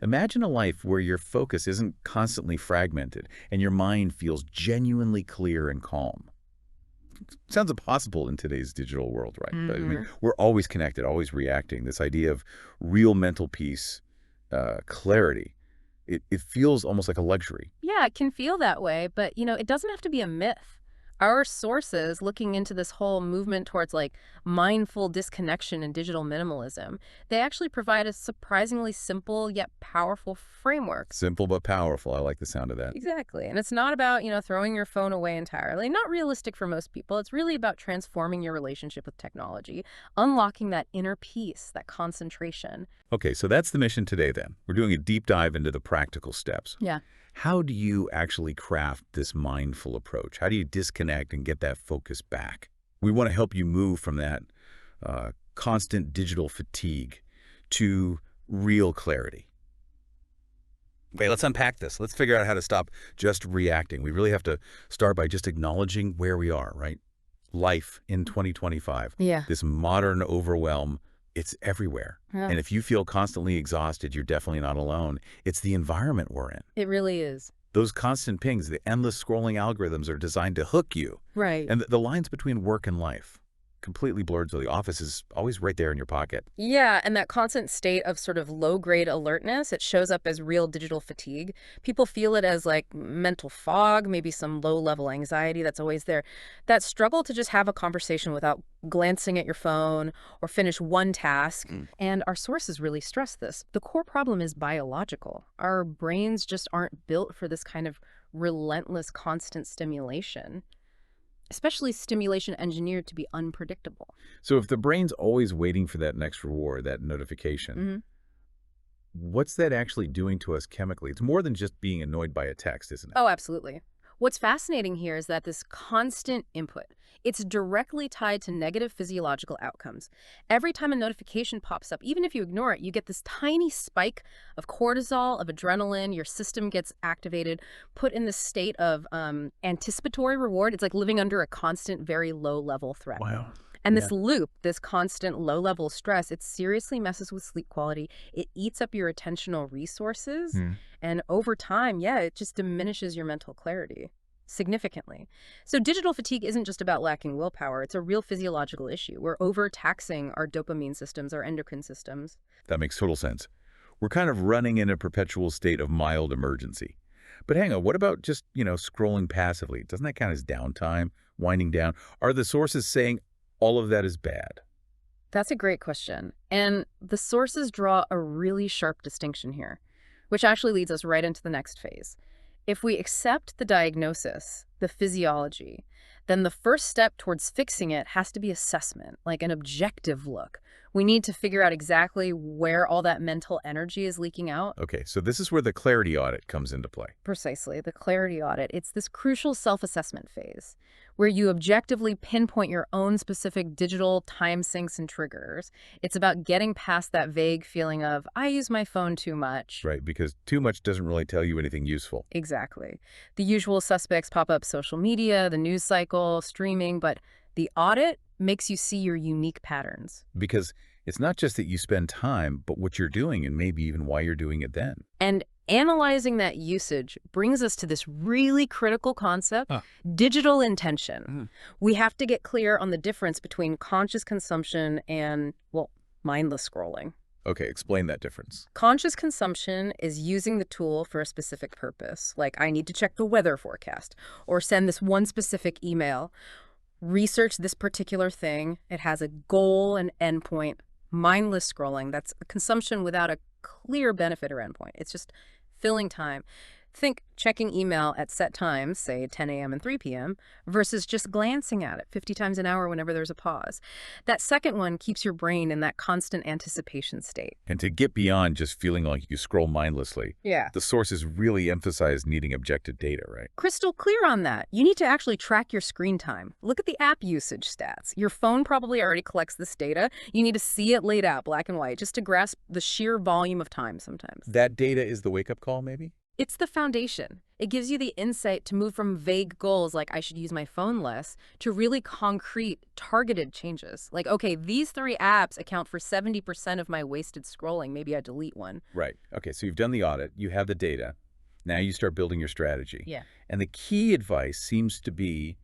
Imagine a life where your focus isn't constantly fragmented and your mind feels genuinely clear and calm. Sounds impossible in today's digital world, right? But I mean, Hmm. we're always connected, always reacting. This idea of real mental peace, clarity, it feels almost like a luxury. Yeah, it can feel that way, but it doesn't have to be a myth. Our sources looking into this whole movement towards mindful disconnection and digital minimalism, they actually provide a surprisingly simple yet powerful framework. Simple but powerful. I like the sound of that. Exactly. And it's not about, throwing your phone away entirely. Not realistic for most people. It's really about transforming your relationship with technology, unlocking that inner peace, that concentration. Okay, so that's the mission today then. We're doing a deep dive into the practical steps. Yeah. How do you actually craft this mindful approach? How do you disconnect and get that focus back? We want to help you move from that constant digital fatigue to real clarity. Okay, let's unpack this. Let's figure out how to stop just reacting. We really have to start by just acknowledging where we are, right? Life in 2025, Yeah. this modern overwhelm, it's everywhere. Yeah. And if you feel constantly exhausted, you're definitely not alone. It's the environment we're in. It really is. Those constant pings, the endless scrolling algorithms are designed to hook you. Right. And the lines between work and life completely blurred, so the office is always right there in your pocket. Yeah, and that constant state of sort of low-grade alertness, it shows up as real digital fatigue. People feel it as mental fog, maybe some low-level anxiety that's always there. That struggle to just have a conversation without glancing at your phone or finish one task. And our sources really stress this. The core problem is biological. Our brains just aren't built for this kind of relentless, constant stimulation, especially stimulation engineered to be unpredictable. So if the brain's always waiting for that next reward, that notification, Mhm. what's that actually doing to us chemically? It's more than just being annoyed by a text, isn't it? Oh, absolutely. What's fascinating here is that this constant input, it's directly tied to negative physiological outcomes. Every time a notification pops up, even if you ignore it, you get this tiny spike of cortisol, of adrenaline, your system gets activated, put in this state of anticipatory reward. It's like living under a constant, very low-level threat. Wow. And Yeah. this loop, this constant low-level stress, it seriously messes with sleep quality. It eats up your attentional resources. Hmm. And over time, yeah, it just diminishes your mental clarity significantly. So digital fatigue isn't just about lacking willpower. It's a real physiological issue. We're overtaxing our dopamine systems, our endocrine systems. That makes total sense. We're kind of running in a perpetual state of mild emergency. But hang on, what about just, scrolling passively? Doesn't that count as downtime, winding down? Are the sources saying all of that is bad? That's a great question. And the sources draw a really sharp distinction here, which actually leads us right into the next phase. If we accept the diagnosis, the physiology, then the first step towards fixing it has to be assessment, like an objective look. We need to figure out exactly where all that mental energy is leaking out. Okay, so this is where the clarity audit comes into play. Precisely, the clarity audit. It's this crucial self-assessment phase where you objectively pinpoint your own specific digital time sinks and triggers. It's about getting past that vague feeling of, I use my phone too much. Right, because too much doesn't really tell you anything useful. Exactly. The usual suspects pop up: social media, the news cycle, streaming, but the audit makes you see your unique patterns. Because it's not just that you spend time, but what you're doing and maybe even why you're doing it then. And analyzing that usage brings us to this really critical concept, Huh. digital intention. Mhm. We have to get clear on the difference between conscious consumption and, well, mindless scrolling. Okay, explain that difference. Conscious consumption is using the tool for a specific purpose, like I need to check the weather forecast or send this one specific email, research this particular thing. It has a goal and endpoint. Mindless scrolling, that's a consumption without a clear benefit or endpoint. It's just filling time. Think checking email at set times, say 10 a.m. and 3 p.m., versus just glancing at it 50 times an hour whenever there's a pause. That second one keeps your brain in that constant anticipation state. And to get beyond just feeling like you scroll mindlessly, Yeah. the sources really emphasize needing objective data, right? Crystal clear on that. You need to actually track your screen time. Look at the app usage stats. Your phone probably already collects this data. You need to see it laid out black and white just to grasp the sheer volume of time sometimes. That data is the wake-up call, maybe? It's the foundation. It gives you the insight to move from vague goals like I should use my phone less to really concrete, targeted changes. Like, okay, these 3 apps account for 70% of my wasted scrolling. Maybe I delete one. Right. Okay, so you've done the audit, you have the data. Now you start building your strategy. Yeah. And the key advice seems to be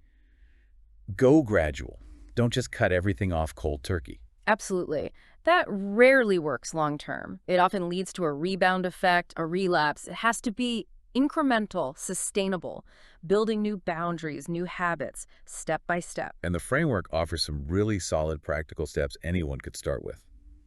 go gradual. Don't just cut everything off cold turkey. Absolutely. That rarely works long term. It often leads to a rebound effect, a relapse. It has to be incremental, sustainable, building new boundaries, new habits, step by step. And the framework offers some really solid practical steps anyone could start with.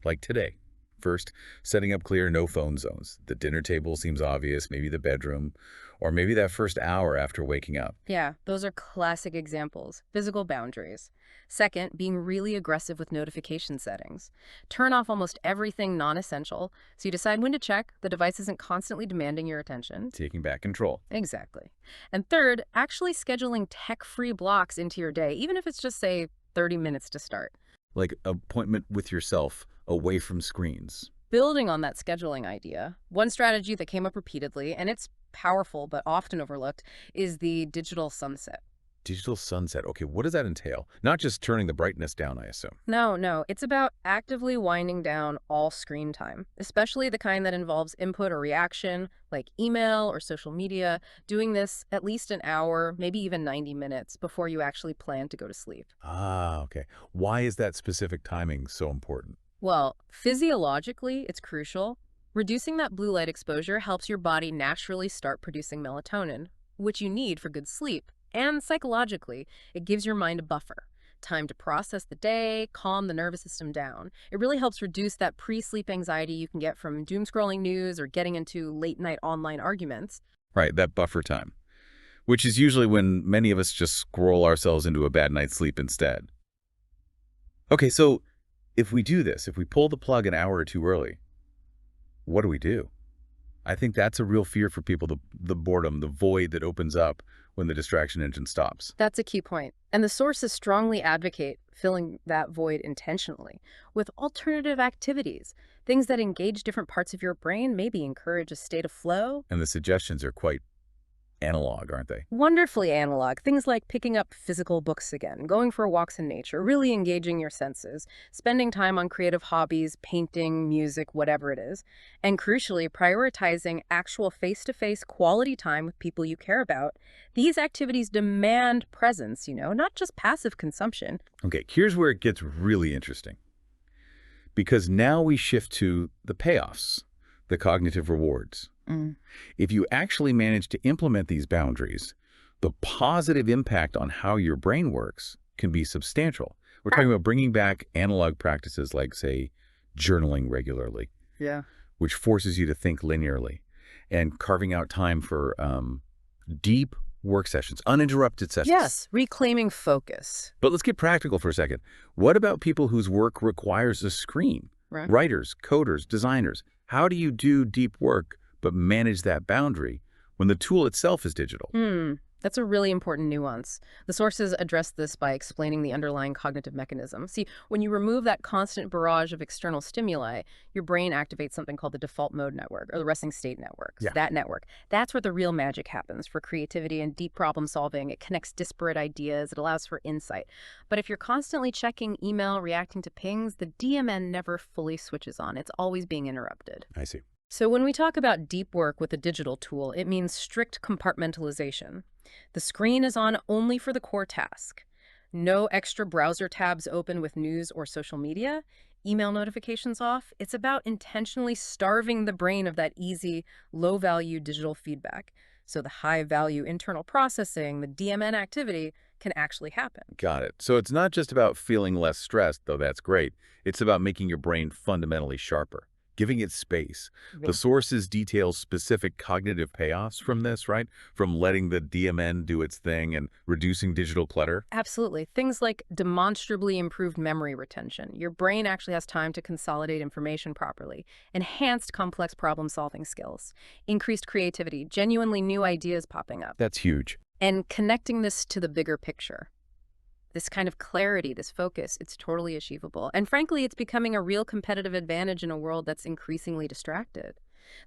Like today. First, setting up clear no phone zones. The dinner table seems obvious, maybe the bedroom, or maybe that first hour after waking up. Yeah, those are classic examples. Physical boundaries. Second, being really aggressive with notification settings. Turn off almost everything non-essential so you decide when to check, the device isn't constantly demanding your attention. Taking back control. Exactly. And third, actually scheduling tech-free blocks into your day, even if it's just, say, 30 minutes to start. Like appointment with yourself away from screens. Building on that scheduling idea, one strategy that came up repeatedly, and it's powerful but often overlooked, is the digital sunset. Digital sunset. Okay, what does that entail? Not just turning the brightness down, I assume. No, it's about actively winding down all screen time, especially the kind that involves input or reaction, like email or social media, doing this at least an hour, maybe even 90 minutes before you actually plan to go to sleep. Ah, okay. Why is that specific timing so important? Well, physiologically, it's crucial. Reducing that blue light exposure helps your body naturally start producing melatonin, which you need for good sleep. And psychologically, it gives your mind a buffer, time to process the day, calm the nervous system down. It really helps reduce that pre-sleep anxiety you can get from doom scrolling news or getting into late-night online arguments. Right, that buffer time, which is usually when many of us just scroll ourselves into a bad night's sleep instead. Okay, so if we do this, if we pull the plug an hour or two early, what do we do? I think that's a real fear for people, the boredom, the void that opens up when the distraction engine stops. That's a key point. And the sources strongly advocate filling that void intentionally with alternative activities, things that engage different parts of your brain, maybe encourage a state of flow. And the suggestions are quite analog, aren't they? Wonderfully analog. Things like picking up physical books again, going for walks in nature, really engaging your senses, spending time on creative hobbies, painting, music, whatever it is, and crucially, prioritizing actual face-to-face quality time with people you care about. These activities demand presence, not just passive consumption. Okay, here's where it gets really interesting. Because now we shift to the payoffs, the cognitive rewards. If you actually manage to implement these boundaries, the positive impact on how your brain works can be substantial. We're talking about bringing back analog practices like, say, journaling regularly, Yeah. which forces you to think linearly, and carving out time for deep work sessions, uninterrupted sessions. Yes, reclaiming focus. But let's get practical for a second. What about people whose work requires a screen? Right. Writers, coders, designers. How do you do deep work but manage that boundary when the tool itself is digital? That's a really important nuance. The sources address this by explaining the underlying cognitive mechanism. See, when you remove that constant barrage of external stimuli, your brain activates something called the default mode network, or the resting state network. Yeah. That network. That's where the real magic happens for creativity and deep problem solving. It connects disparate ideas. It allows for insight. But if you're constantly checking email, reacting to pings, the DMN never fully switches on. It's always being interrupted. I see. So when we talk about deep work with a digital tool, it means strict compartmentalization. The screen is on only for the core task. No extra browser tabs open with news or social media. Email notifications off. It's about intentionally starving the brain of that easy, low-value digital feedback. So the high-value internal processing, the DMN activity, can actually happen. Got it. So it's not just about feeling less stressed, though that's great. It's about making your brain fundamentally sharper, giving it space. The sources detail specific cognitive payoffs from this, right? From letting the DMN do its thing and reducing digital clutter. Absolutely. Things like demonstrably improved memory retention. Your brain actually has time to consolidate information properly. Enhanced complex problem-solving skills. Increased creativity. Genuinely new ideas popping up. That's huge. And connecting this to the bigger picture. This kind of clarity, this focus, it's totally achievable. And frankly, it's becoming a real competitive advantage in a world that's increasingly distracted.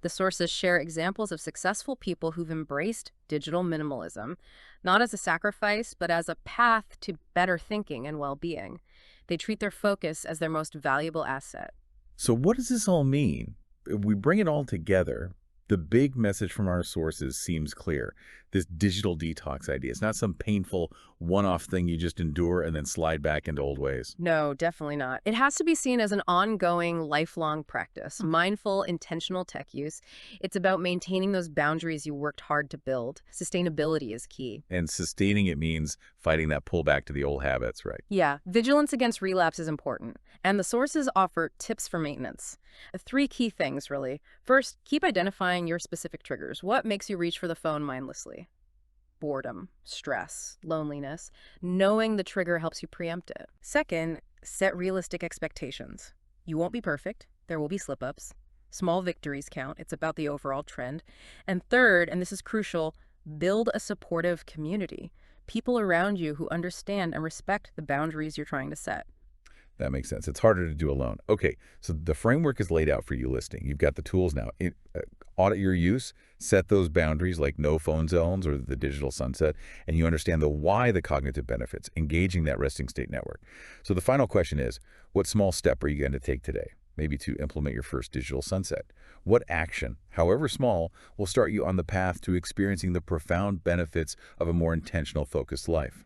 The sources share examples of successful people who've embraced digital minimalism, not as a sacrifice, but as a path to better thinking and well-being. They treat their focus as their most valuable asset. So what does this all mean? If we bring it all together, the big message from our sources seems clear. This digital detox idea. It's not some painful one-off thing you just endure and then slide back into old ways. No, definitely not. It has to be seen as an ongoing, lifelong practice. Mindful, intentional tech use. It's about maintaining those boundaries you worked hard to build. Sustainability is key. And sustaining it means fighting that pullback to the old habits, right? Yeah, vigilance against relapse is important. And the sources offer tips for maintenance. Three key things, really. First, keep identifying your specific triggers. What makes you reach for the phone mindlessly? Boredom, stress, loneliness. Knowing the trigger helps you preempt it. Second, set realistic expectations. You won't be perfect. There will be slip-ups. Small victories count. It's about the overall trend. And third, and this is crucial, build a supportive community. People around you who understand and respect the boundaries you're trying to set. That makes sense. It's harder to do alone. Okay, so the framework is laid out for you listening. You've got the tools now. Audit your use, set those boundaries like no phone zones or the digital sunset, and you understand the why, the cognitive benefits, engaging that resting state network. So the final question is, what small step are you going to take today? Maybe to implement your first digital sunset. What action, however small, will start you on the path to experiencing the profound benefits of a more intentional, focused life?